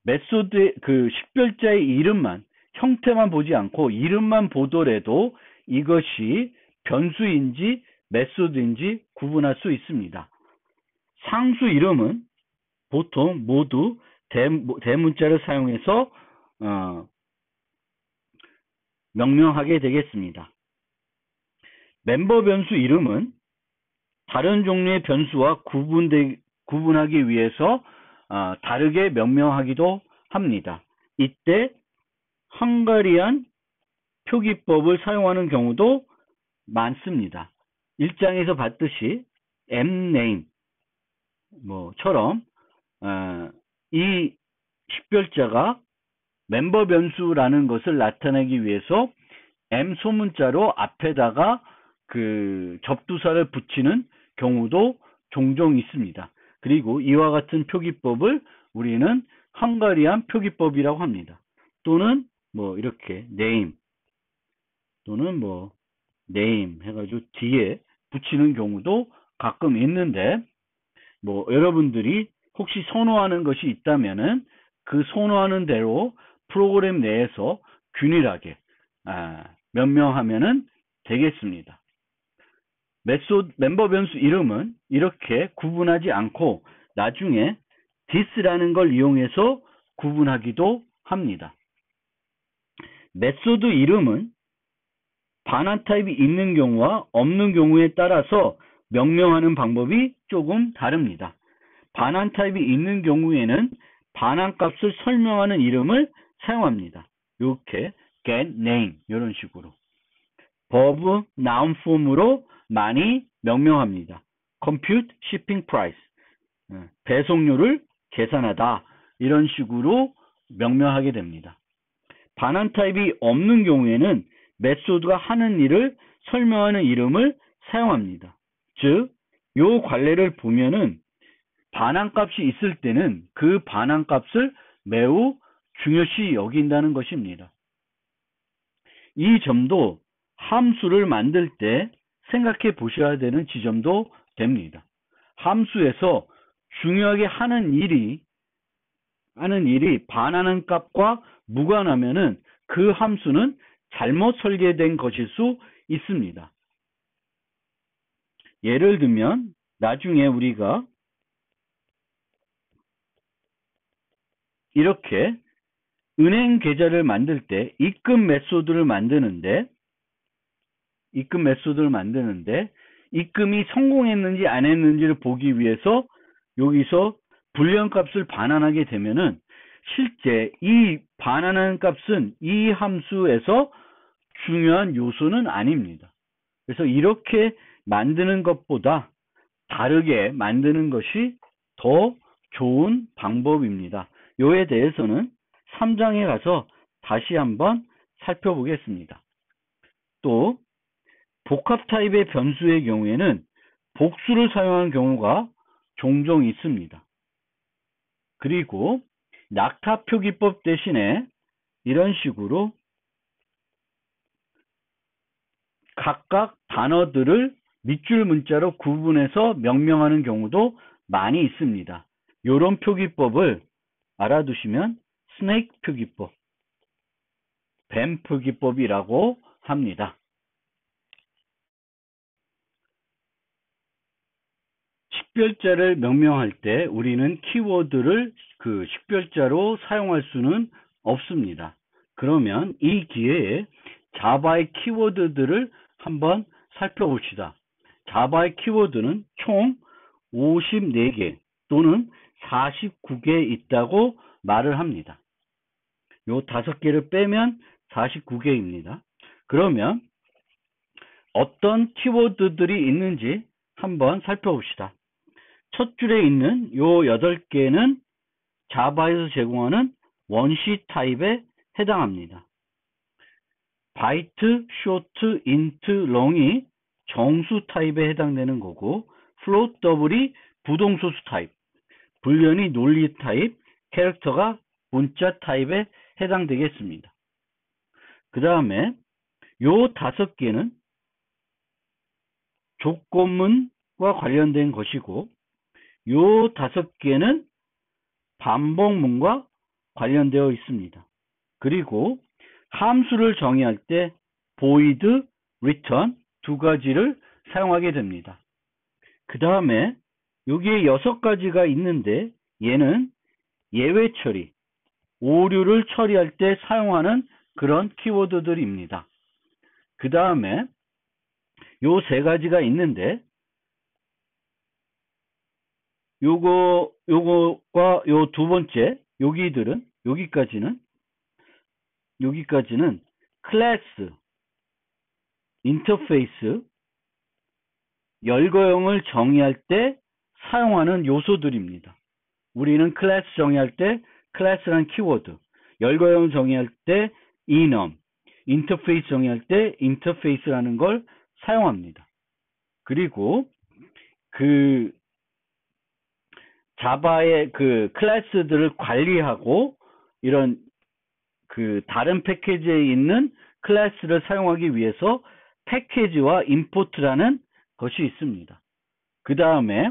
메소드 식별자의 이름만 형태만 보지 않고 이름만 보더라도 이것이 변수인지 메소드인지 구분할 수 있습니다. 상수 이름은 보통 모두 대문자를 사용해서 명명하게 되겠습니다. 멤버 변수 이름은 다른 종류의 변수와 구분하기 위해서 다르게 명명하기도 합니다. 이때 헝가리안 표기법을 사용하는 경우도 많습니다. 1장에서 봤듯이 mname 뭐처럼 이 식별자가 멤버 변수라는 것을 나타내기 위해서 m 소문자로 앞에다가 그 접두사를 붙이는 경우도 종종 있습니다. 그리고 이와 같은 표기법을 우리는 헝가리안 표기법이라고 합니다. 또는 뭐 이렇게 name 또는 뭐 name 해가지고 뒤에 붙이는 경우도 가끔 있는데, 뭐 여러분들이 혹시 선호하는 것이 있다면은 그 선호하는 대로 프로그램 내에서 균일하게 명명하면은 되겠습니다. 멤버 변수 이름은 이렇게 구분하지 않고 나중에 this라는 걸 이용해서 구분하기도 합니다. 메소드 이름은 반환 타입이 있는 경우와 없는 경우에 따라서 명명하는 방법이 조금 다릅니다. 반환 타입이 있는 경우에는 반환 값을 설명하는 이름을 사용합니다. 이렇게 get name 이런 식으로 verb, noun 폼으로 많이 명명합니다. compute, shipping price 배송료를 계산하다 이런 식으로 명명하게 됩니다. 반환 타입이 없는 경우에는 메소드가 하는 일을 설명하는 이름을 사용합니다. 즉, 이 관례를 보면은 반환값이 있을 때는 그 반환값을 매우 중요시 여긴다는 것입니다. 이 점도 함수를 만들 때 생각해 보셔야 되는 지점도 됩니다. 함수에서 중요하게 하는 일이 반환하는 값과 무관하면은 그 함수는 잘못 설계된 것일 수 있습니다. 예를 들면 나중에 우리가 이렇게 은행 계좌를 만들 때 입금 메소드를 만드는데 입금이 성공했는지 안 했는지를 보기 위해서 여기서 불리한 값을 반환하게 되면은 실제 이 반환하는 값은 이 함수에서 중요한 요소는 아닙니다. 그래서 이렇게 만드는 것보다 다르게 만드는 것이 더 좋은 방법입니다. 요에 대해서는 3장에 가서 다시 한번 살펴보겠습니다. 또 복합 타입의 변수의 경우에는 복수를 사용하는 경우가 종종 있습니다. 그리고 낙타 표기법 대신에 이런 식으로 각각 단어들을 밑줄 문자로 구분해서 명명하는 경우도 많이 있습니다. 이런 표기법을 알아두시면 스네이크 표기법, 뱀 표기법이라고 합니다. 식별자를 명명할 때 우리는 키워드를 그 식별자로 사용할 수는 없습니다. 그러면 이 기회에 자바의 키워드들을 한번 살펴봅시다. 자바의 키워드는 총 54개 또는 49개 있다고 말을 합니다. 요 5개를 빼면 49개입니다. 그러면 어떤 키워드들이 있는지 한번 살펴봅시다. 첫 줄에 있는 요 8개는 자바에서 제공하는 원시 타입에 해당합니다. 바이트, 쇼트, 인트, 롱이 정수 타입에 해당되는 거고, 플롯 더블이 부동소수 타입, 불련이 논리 타입, 캐릭터가 문자 타입에 해당되겠습니다. 그 다음에 요 5개는 조건문과 관련된 것이고, 요 5개는 반복문과 관련되어 있습니다. 그리고 함수를 정의할 때 void, return 두 가지를 사용하게 됩니다. 그 다음에 여기에 6가지가 있는데 얘는 예외 처리, 오류를 처리할 때 사용하는 그런 키워드들입니다. 그 다음에 요 3가지가 있는데 요거과 요 2번째 여기까지는 클래스, 인터페이스, 열거형을 정의할 때 사용하는 요소들입니다. 우리는 클래스 정의할 때 클래스라는 키워드, 열거형 정의할 때 enum, 인터페이스 정의할 때 인터페이스라는 걸 사용합니다. 그리고 그 자바의 그 클래스들을 관리하고 이런 그 다른 패키지에 있는 클래스를 사용하기 위해서 패키지와 임포트라는 것이 있습니다. 그 다음에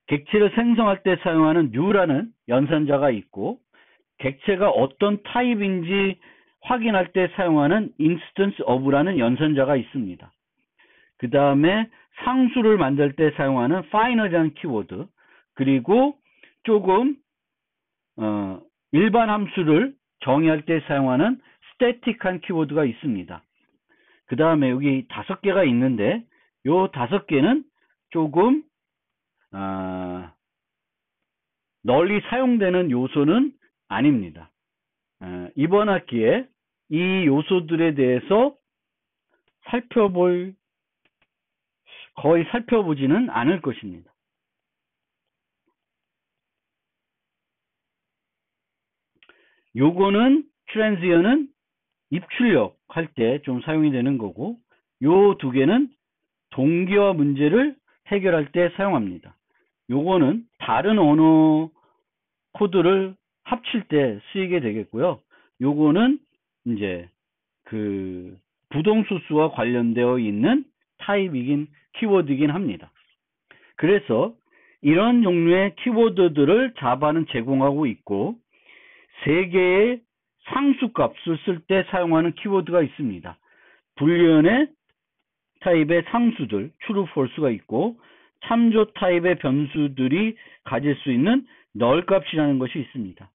객체를 생성할 때 사용하는 new라는 연산자가 있고, 객체가 어떤 타입인지 확인할 때 사용하는 instance of라는 연산자가 있습니다. 그 다음에 상수를 만들 때 사용하는 finer이라는 키워드, 그리고 조금 일반 함수를 정의할 때 사용하는 static한 키워드가 있습니다. 그 다음에 여기 5개가 있는데 요 5개는 조금 널리 사용되는 요소는 아닙니다. 이번 학기에 이 요소들에 대해서 거의 살펴보지는 않을 것입니다. 요거는 트랜지언은 입출력 할 때 좀 사용이 되는 거고, 요 2개는 동기화 문제를 해결할 때 사용합니다. 요거는 다른 언어 코드를 합칠 때 쓰이게 되겠고요. 요거는 이제 그 부동소수와 관련되어 있는 타입이긴 키워드이긴 합니다. 그래서 이런 종류의 키워드들을 자바는 제공하고 있고, 3개의 상수값을 쓸 때 사용하는 키워드가 있습니다. 불리언의 타입의 상수들, true, false가 있고, 참조 타입의 변수들이 가질 수 있는 null 값이라는 것이 있습니다.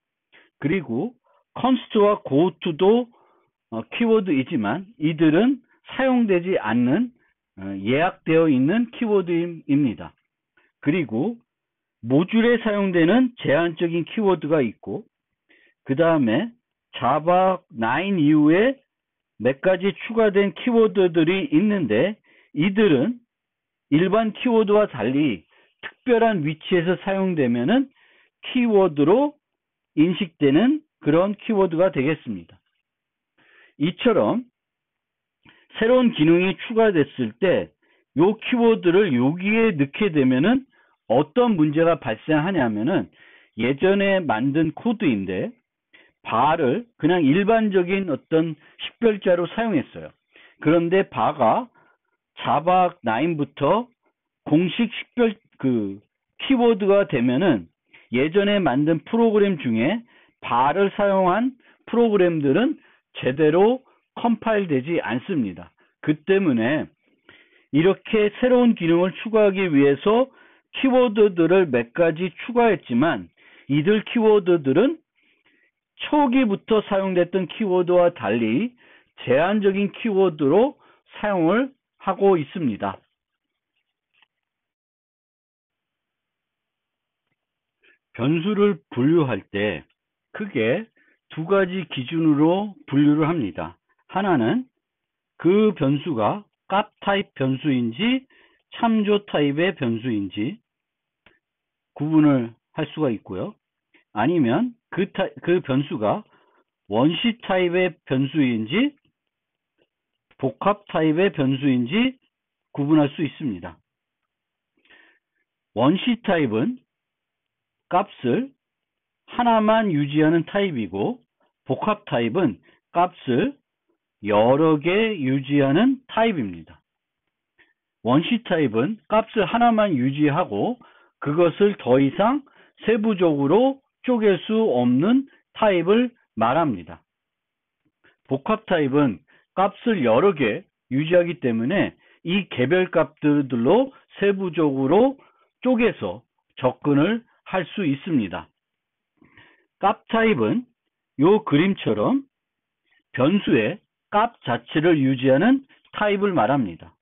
그리고 const와 goTo도 키워드이지만 이들은 사용되지 않는 예약되어 있는 키워드입니다. 그리고 모듈에 사용되는 제한적인 키워드가 있고, 그 다음에 자바 9 이후에 몇 가지 추가된 키워드들이 있는데, 이들은 일반 키워드와 달리 특별한 위치에서 사용되면은 키워드로 인식되는 그런 키워드가 되겠습니다. 이처럼 새로운 기능이 추가됐을 때 이 키워드를 여기에 넣게 되면은 어떤 문제가 발생하냐면은, 예전에 만든 코드인데 바를 그냥 일반적인 어떤 식별자로 사용했어요. 그런데 바가 자바 9부터 공식 식별 키워드가 되면은 예전에 만든 프로그램 중에 바를 사용한 프로그램들은 제대로 컴파일 되지 않습니다. 그 때문에 이렇게 새로운 기능을 추가하기 위해서 키워드들을 몇 가지 추가했지만, 이들 키워드들은 초기부터 사용됐던 키워드와 달리 제한적인 키워드로 사용을 하고 있습니다. 변수를 분류할 때 크게 2가지 기준으로 분류를 합니다. 하나는 그 변수가 값 타입 변수인지 참조 타입의 변수인지 구분을 할 수가 있고요. 아니면 그 변수가 원시 타입의 변수인지 복합 타입의 변수인지 구분할 수 있습니다. 원시 타입은 값을 하나만 유지하는 타입이고, 복합 타입은 값을 여러 개 유지하는 타입입니다. 원시 타입은 값을 하나만 유지하고 그것을 더 이상 세부적으로 쪼갤 수 없는 타입을 말합니다. 복합 타입은 값을 여러 개 유지하기 때문에 이 개별 값들로 세부적으로 쪼개서 접근을 할 수 있습니다. 값 타입은 이 그림처럼 변수의 값 자체를 유지하는 타입을 말합니다.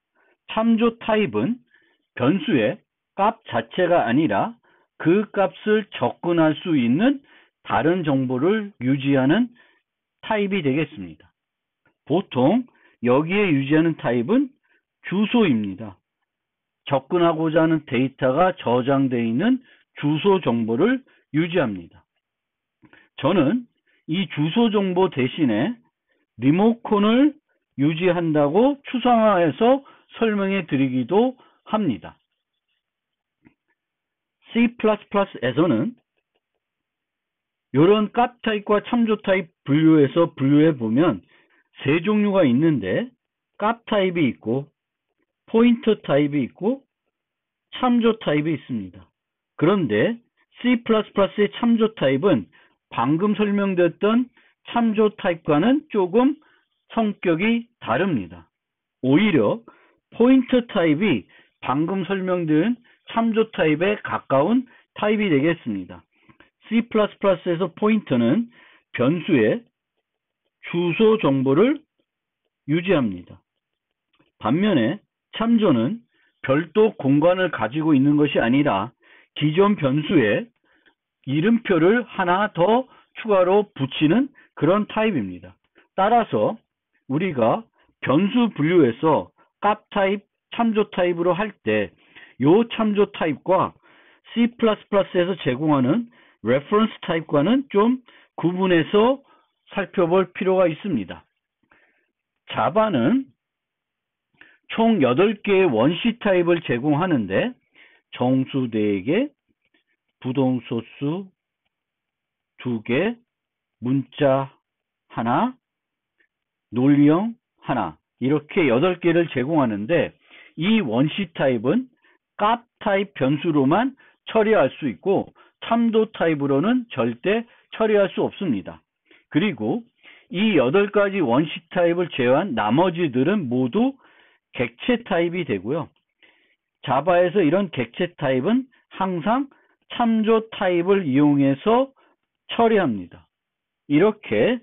참조 타입은 변수의 값 자체가 아니라 그 값을 접근할 수 있는 다른 정보를 유지하는 타입이 되겠습니다. 보통 여기에 유지하는 타입은 주소입니다. 접근하고자 하는 데이터가 저장되어 있는 주소 정보를 유지합니다. 저는 이 주소 정보 대신에 리모컨을 유지한다고 추상화해서 설명해 드리기도 합니다. C++에서는 이런 값 타입과 참조 타입 분류해서 분류해 보면 세 종류가 있는데 값 타입이 있고 포인터 타입이 있고 참조 타입이 있습니다. 그런데 C++의 참조 타입은 방금 설명드렸던 참조 타입과는 조금 성격이 다릅니다. 오히려 포인터 타입이 방금 설명드린 참조 타입에 가까운 타입이 되겠습니다. C++에서 포인터는 변수의 주소 정보를 유지합니다. 반면에 참조는 별도 공간을 가지고 있는 것이 아니라 기존 변수에 이름표를 하나 더 추가로 붙이는 그런 타입입니다. 따라서 우리가 변수 분류에서 값 타입, 참조 타입으로 할 때 이 참조 타입과 C++에서 제공하는 레퍼런스 타입과는 좀 구분해서 살펴볼 필요가 있습니다. 자바는 총 8개의 원시 타입을 제공하는데 정수 4개, 부동소수 2개, 문자 하나, 논리형 하나 이렇게 8개를 제공하는데 이 원시 타입은 값 타입 변수로만 처리할 수 있고 참조 타입으로는 절대 처리할 수 없습니다. 그리고 이 8가지 원시 타입을 제외한 나머지들은 모두 객체 타입이 되고요. 자바에서 이런 객체 타입은 항상 참조 타입을 이용해서 처리합니다. 이렇게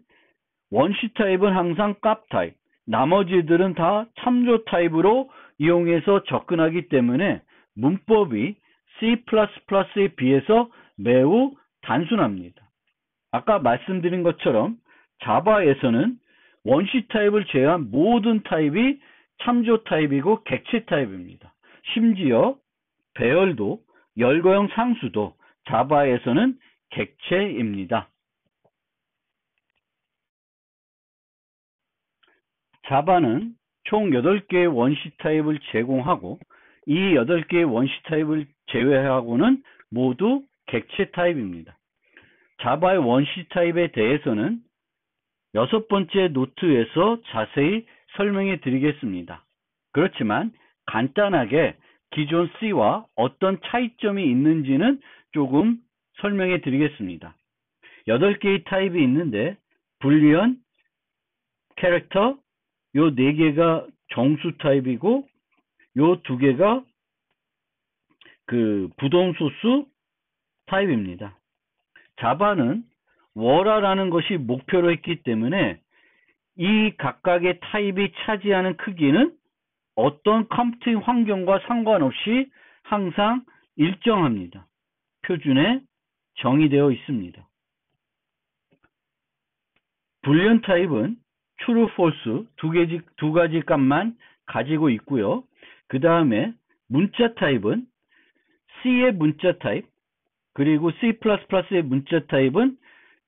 원시 타입은 항상 값 타입, 나머지들은 다 참조 타입으로 이용해서 접근하기 때문에 문법이 C++에 비해서 매우 단순합니다. 아까 말씀드린 것처럼 자바에서는 원시 타입을 제외한 모든 타입이 참조 타입이고 객체 타입입니다. 심지어 배열도 열거형 상수도 자바에서는 객체입니다. 자바는 총 8개의 원시 타입을 제공하고 이 8개의 원시 타입을 제외하고는 모두 객체 타입입니다. 자바의 원시 타입에 대해서는 6번째 노트에서 자세히 설명해 드리겠습니다. 그렇지만 간단하게 기존 C와 어떤 차이점이 있는지는 조금 설명해 드리겠습니다. 8개의 타입이 있는데 불리언, 캐릭터, 요 4개가 정수 타입이고 요 2개가 그 부동소수 타입입니다. 자바는 월화라는 것이 목표로 했기 때문에 이 각각의 타입이 차지하는 크기는 어떤 컴퓨팅 환경과 상관없이 항상 일정합니다. 표준에 정의되어 있습니다. 불리언 타입은 true, false 두 가지 값만 가지고 있고요. 그 다음에 문자 타입은 C의 문자 타입 그리고 C++의 문자 타입은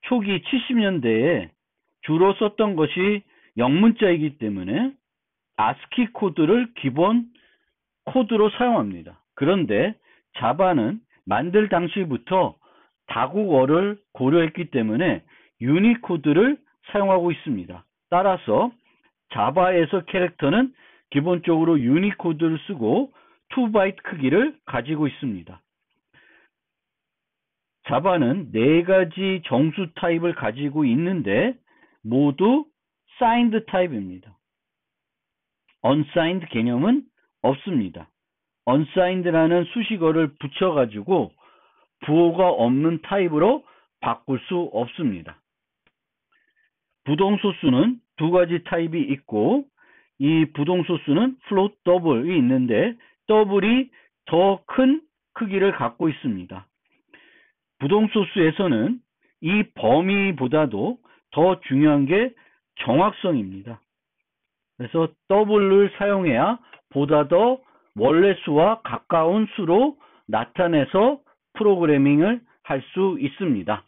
초기 70년대에 주로 썼던 것이 영문자이기 때문에 ASCII 코드를 기본 코드로 사용합니다. 그런데 자바는 만들 당시부터 다국어를 고려했기 때문에 유니코드를 사용하고 있습니다. 따라서 자바에서 캐릭터는 기본적으로 유니코드를 쓰고 2바이트 크기를 가지고 있습니다. 자바는 4가지 정수 타입을 가지고 있는데 모두 signed 타입입니다. unsigned 개념은 없습니다. unsigned라는 수식어를 붙여가지고 부호가 없는 타입으로 바꿀 수 없습니다. 부동소수는 2가지 타입이 있고 이 부동소수는 float double이 있는데 더블이 더 큰 크기를 갖고 있습니다. 부동소수에서는 이 범위보다도 더 중요한 게 정확성입니다. 그래서 더블을 사용해야 보다 더 원래 수와 가까운 수로 나타내서 프로그래밍을 할 수 있습니다.